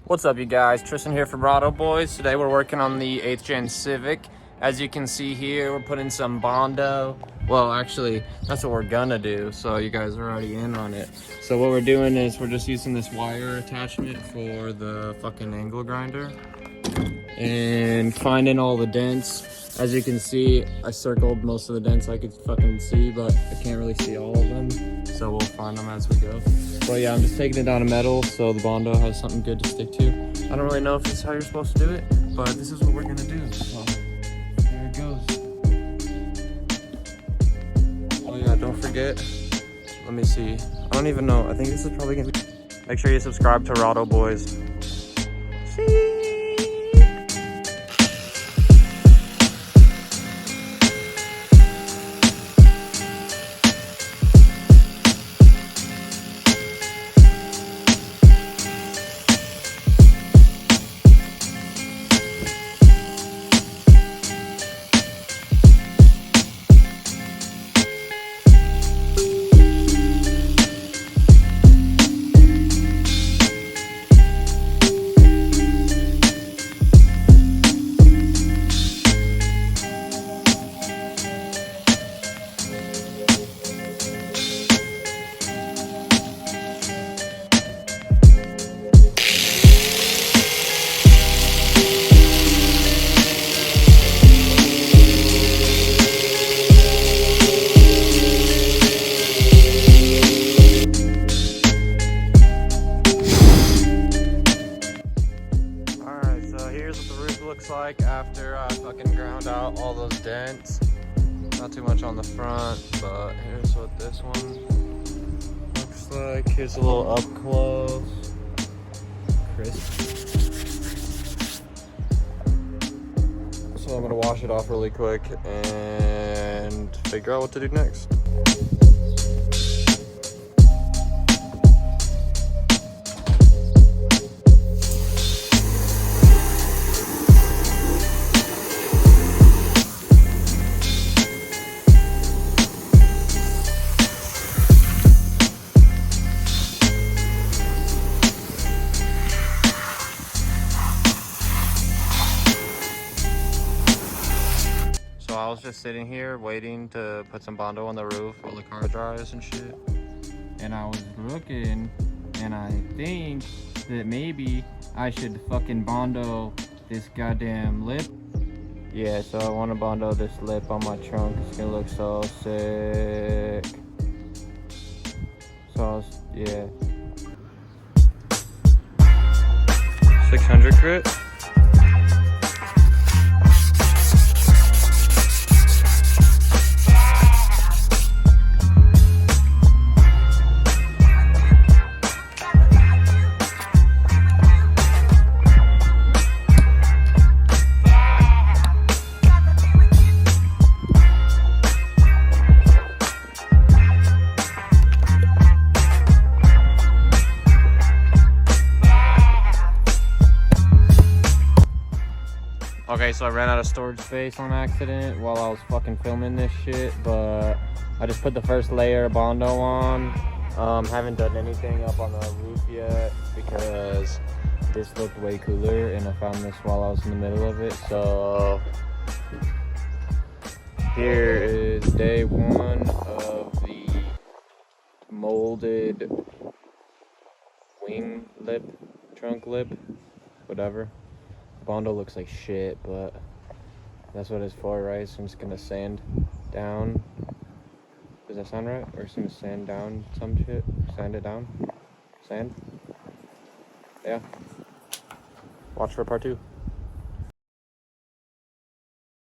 What's up, you guys? Tristan here from RADOBOYZ. Today we're working on the 8th gen Civic. As you can see here, we're putting some Bondo. Well, actually, that's what we're gonna do, so you guys are already in on it. So what we're doing is we're just using this wire attachment for the fucking angle grinder and finding all the dents. As you can see, I circled most of the dents I could fucking see, but I can't really see all of them, so we'll find them as we go. But yeah, I'm just taking it down to metal so the Bondo has something good to stick to. I don't really know if this is how you're supposed to do it, but this is what we're gonna do. So there it goes. Oh yeah, don't forget. Let me see. I don't even know. I think this is probably gonna be. Make sure you subscribe to RADOBOYZ. See. Looks like after I fucking ground out all those dents. Not too much on the front, but here's what this one looks like. Here's a little up close. Crisp. So I'm gonna wash it off really quick and figure out what to do next. I was just sitting here waiting to put some Bondo on the roof while the car dries and shit. And I was looking and I think that maybe I should fucking Bondo this goddamn lip. Yeah, so I want to Bondo this lip on my trunk. It's gonna look so sick. So yeah. 600 grit. Okay, so I ran out of storage space on accident while I was fucking filming this shit, but I just put the first layer of Bondo on. Haven't done anything up on the roof yet because this looked way cooler and I found this while I was in the middle of it. So here is day one of the molded wing lip, trunk lip, whatever. Bondo looks like shit, but that's what it's for, right? So I'm just gonna sand down. Does that sound right? We're just gonna sand down some shit. Sand it down. Sand. Yeah. Watch for part 2.